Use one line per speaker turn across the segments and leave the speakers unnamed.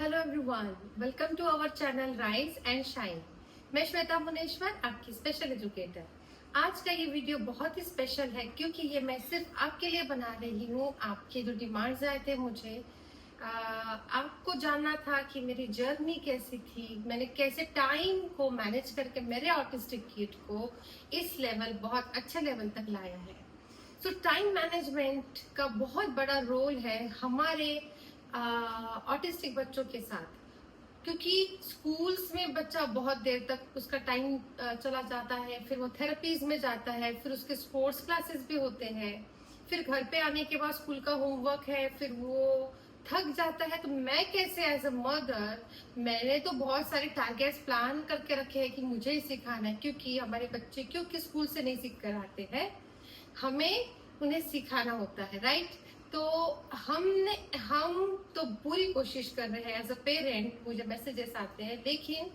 Hello everyone, welcome to our channel rise and shine. मैं श्वेता मुनेश्वर, आपकी special educator. आज का ये वीडियो बहुत ही स्पेशल है क्योंकि ये मैं सिर्फ आपके लिए बना रही हूँ। आपके जो डिमांड्स आए थे मुझे आपको जानना था कि मेरी जर्नी कैसी थी, मैंने कैसे टाइम को मैनेज करके मेरे ऑटिस्टिक किड को इस लेवल, बहुत अच्छे लेवल तक लाया है। सो टाइम मैनेजमेंट का बहुत बड़ा रोल है हमारे ऑटिस्टिक बच्चों के साथ, क्योंकि स्कूल्स में बच्चा बहुत देर तक उसका टाइम चला जाता है, फिर वो थेरेपीज में जाता है, फिर उसके स्पोर्ट्स क्लासेस भी होते हैं, फिर घर पे आने के बाद स्कूल का होमवर्क है, फिर वो थक जाता है। तो मैं कैसे एज अ मदर, मैंने तो बहुत सारे टारगेट्स प्लान करके रखे हैं कि मुझे ही सिखाना है, क्योंकि हमारे बच्चे क्योंकि स्कूल से नहीं सीख कर आते हैं, हमें उन्हें सिखाना होता है, राइट। तो हम तो पूरी कोशिश कर रहे हैं एज अ पेरेंट। मुझे मैसेजेस आते हैं, लेकिन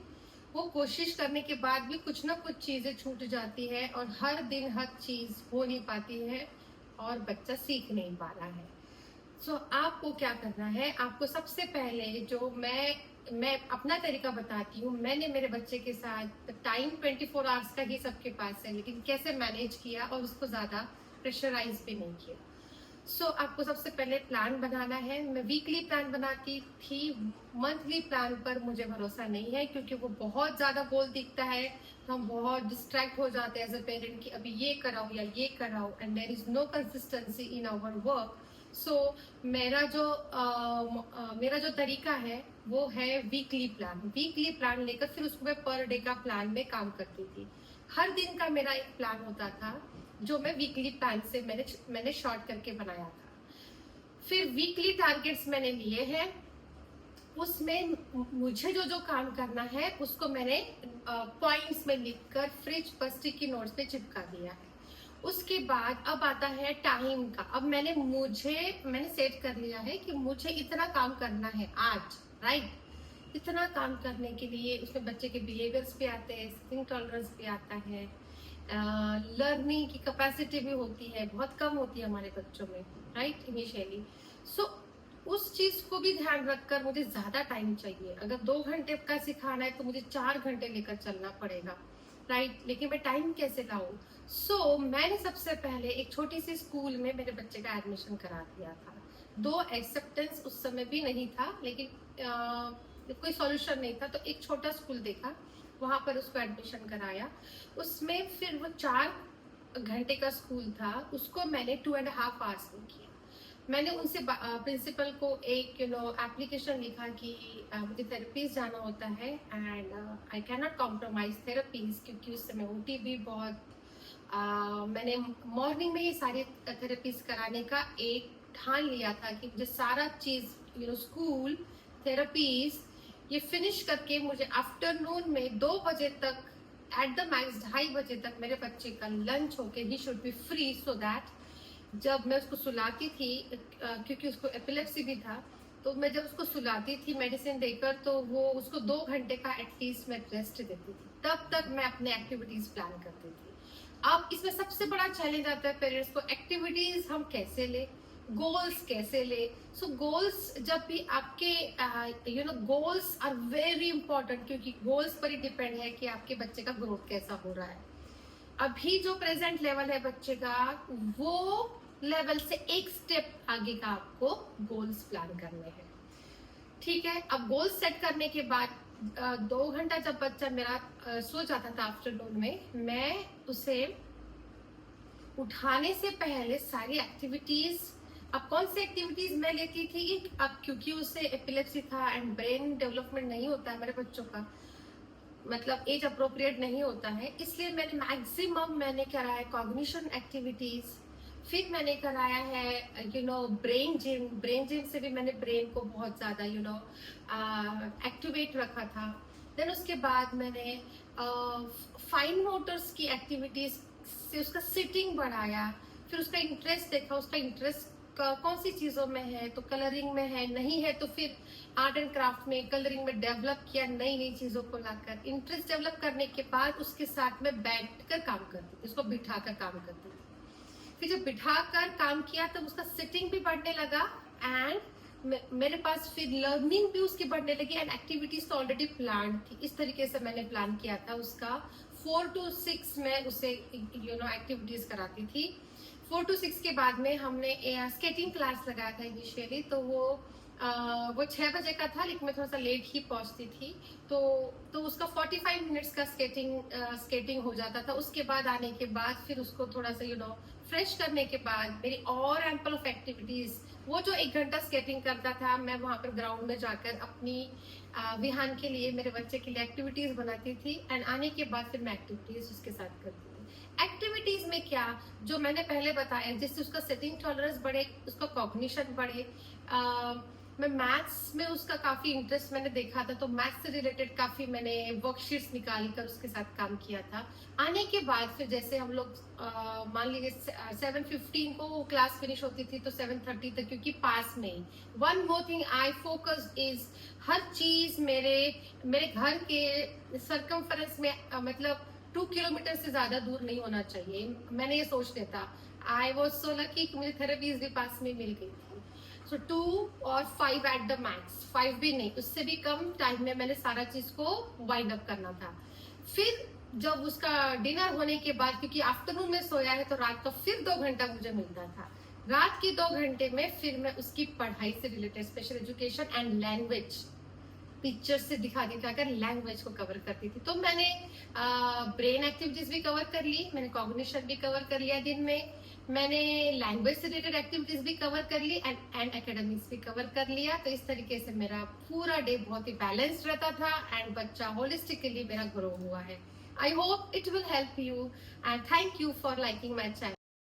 वो कोशिश करने के बाद भी कुछ ना कुछ चीजें छूट जाती है और हर दिन हर चीज हो नहीं पाती है और बच्चा सीख नहीं पा रहा है। सो आपको क्या करना है, आपको सबसे पहले जो मैं अपना तरीका बताती हूँ। मैंने मेरे बच्चे के साथ टाइम 24 आवर्स का ही सबके पास है, लेकिन कैसे मैनेज किया और उसको ज्यादा प्रेशराइज भी नहीं किया। सो आपको सबसे पहले प्लान बनाना है। मैं वीकली प्लान बनाती थी, मंथली प्लान पर मुझे भरोसा नहीं है, क्योंकि वो बहुत ज्यादा गोल दिखता है तो हम बहुत डिस्ट्रैक्ट हो जाते हैं एज अ पेरेंट कि अभी ये कराओ या ये कराओ, and there is no consistency in our work. So मेरा जो तरीका है वो है वीकली प्लान लेकर फिर उसको मैं पर डे का प्लान में काम करती थी। हर दिन का मेरा एक प्लान होता था जो मैं वीकली प्लान से मैंने शॉर्ट करके बनाया था। फिर वीकली टारगेट्स मैंने लिए हैं, उसमें मुझे जो जो काम करना है उसको मैंने पॉइंट्स में लिखकर फ्रिज पर स्टिकी नोट्स पे चिपका दिया है। उसके बाद अब आता है टाइम का। अब मैंने सेट कर लिया है कि मुझे इतना काम करना है आज, राइट। इतना काम करने के लिए उसमें बच्चे के बिहेवियर्स भी आते हैं, स्किन टॉलरेंस भी आता है, लर्निंग की कैपेसिटी भी होती है, बहुत कम होती है हमारे बच्चों में, राइट, इनिशियली। सो उस चीज को भी ध्यान रखकर मुझे ज्यादा टाइम चाहिए। अगर 2 घंटे का सिखाना है तो मुझे 4 घंटे लेकर चलना पड़ेगा, राइट। लेकिन मैं टाइम कैसे लाऊं? सो मैंने सबसे पहले एक छोटी सी स्कूल में मेरे बच्चे का एडमिशन करा दिया था। दो एक्सेप्टेंस उस समय भी नहीं था, लेकिन कोई सॉल्यूशन नहीं था, तो एक छोटा स्कूल देखा, वहां पर उसको एडमिशन कराया। उसमें फिर वो 4 घंटे का स्कूल था, उसको मैंने 2.5 आवर्स में किया। मैंने उनसे प्रिंसिपल को एक एप्लीकेशन लिखा कि मुझे थेरेपीज जाना होता है and I can not compromise therapies, क्योंकि उस समय ओटी भी बहुत मैंने मॉर्निंग में ही सारी थेरेपीज कराने का एक ठान लिया था कि मुझे सारा चीज स्कूल थेरेपीज ये फिनिश करके मुझे आफ्टरनून में 2 बजे तक, एट द मैक्स 2:30 बजे तक मेरे बच्चे का लंच होके he should be free, so that जब मैं उसको सुलाती थी, क्योंकि उसको एपिलेप्सी भी था, तो मैं जब उसको सुलाती थी मेडिसिन देकर, तो वो उसको 2 घंटे का एटलीस्ट मैं रेस्ट देती थी। तब तक मैं अपने एक्टिविटीज प्लान करती थी। अब इसमें सबसे बड़ा चैलेंज आता है पेरेंट्स को, एक्टिविटीज हम कैसे ले, गोल्स कैसे ले। सो गोल्स जब भी आपके गोल्स आर वेरी इंपॉर्टेंट, क्योंकि गोल्स पर ही डिपेंड है कि आपके बच्चे का ग्रोथ कैसा हो रहा है। अभी जो प्रेजेंट लेवल है बच्चे का, वो लेवल से एक स्टेप आगे का आपको गोल्स प्लान करने हैं, ठीक है। अब गोल्स सेट करने के बाद 2 घंटा जब बच्चा मेरा सो जाता था आफ्टरनून में, मैं उसे उठाने से पहले सारी एक्टिविटीज, अब कौन सी एक्टिविटीज मैं लेती थी, अब क्योंकि उसे एपिलेप्सी था एंड ब्रेन डेवलपमेंट नहीं होता है मेरे बच्चों का, मतलब एज अप्रोप्रिएट नहीं होता है, इसलिए मैंने कराया कॉग्निशन एक्टिविटीज। फिर मैंने कराया है ब्रेन जिम से भी मैंने ब्रेन को बहुत ज्यादा एक्टिवेट रखा था। देन उसके बाद मैंने फाइन मोटर्स की एक्टिविटीज से उसका सिटिंग बढ़ाया। फिर उसका इंटरेस्ट देखा, उसका इंटरेस्ट कौन सी चीजों में है, तो कलरिंग में है, नहीं है तो फिर आर्ट एंड क्राफ्ट में, कलरिंग में डेवलप किया, नई नई चीजों को लाकर। इंटरेस्ट डेवलप करने के बाद उसके साथ में बैठकर काम करती थी, उसको बिठाकर काम करती थी। फिर जब बिठाकर काम किया तब उसका सिटिंग भी बढ़ने लगा एंड मेरे पास फिर लर्निंग भी उसकी बढ़ने लगी एंड एक्टिविटीज तो ऑलरेडी प्लान थी। इस तरीके से मैंने प्लान किया था उसका। 4 to 6 में उसे एक्टिविटीज कराती थी। 4 to 6 के बाद में हमने स्केटिंग क्लास लगाया था इनिशियली। तो वो 6 बजे का था, लेकिन मैं थोड़ा सा लेट ही पहुंचती थी। तो उसका 45 मिनट्स का स्केटिंग हो जाता था। उसके बाद आने के बाद फिर उसको थोड़ा सा फ्रेश करने के बाद मेरी और एम्पल ऑफ एक्टिविटीज, वो जो 1 घंटा स्केटिंग करता था, मैं वहां पर ग्राउंड में जाकर अपनी विहान के लिए, मेरे बच्चे के लिए एक्टिविटीज बनाती थी। एंड आने के बाद फिर मैं एक्टिविटीज उसके साथ करती थी। एक्टिविटीज में क्या, जो मैंने पहले बताया, जिससे उसका सेटिंग टॉलरेंस बढ़े, उसका कॉग्निशन बढ़े। मैं मैथ्स में उसका काफी इंटरेस्ट मैंने देखा था, तो मैथ्स से रिलेटेड काफी मैंने वर्कशीट्स निकाल कर उसके साथ काम किया था। आने के बाद फिर जैसे हम लोग मान लीजिए 7:15 को क्लास फिनिश होती थी, तो 7:30 तक, क्योंकि पास में ही। One more thing I focus is, हर चीज मेरे घर के सर्कमफरेंस में मतलब 2 किलोमीटर से ज्यादा दूर नहीं होना चाहिए। मैंने ये सोच लिया था। आई वॉज सो लकी कि मुझे थेरेपीज भी पास में मिल गई थी। सो 2 और 5 एट द मैक्स, 5 भी नहीं, उससे भी कम टाइम में मैंने सारा चीज को वाइंड अप करना था। फिर जब उसका डिनर होने के बाद, क्योंकि आफ्टरनून में सोया है, तो रात का फिर 2 घंटा मुझे मिलता था। रात के 2 घंटे में फिर मैं उसकी पढ़ाई से related special education and language, picture से दिखाकर लैंग्वेज को कवर करती थी। तो मैंने ब्रेन एक्टिविटीज भी कवर कर ली, मैंने कॉग्निशन भी कवर कर लिया दिन में, मैंने लैंग्वेज से रिलेटेड एक्टिविटीज भी कवर कर ली एंड एकेडमिक्स भी कवर कर लिया। तो इस तरीके से मेरा पूरा डे बहुत ही बैलेंस्ड रहता था एंड बच्चा होलिस्टिकली मेरा ग्रो हुआ है। I hope it will help you and thank you for liking my channel.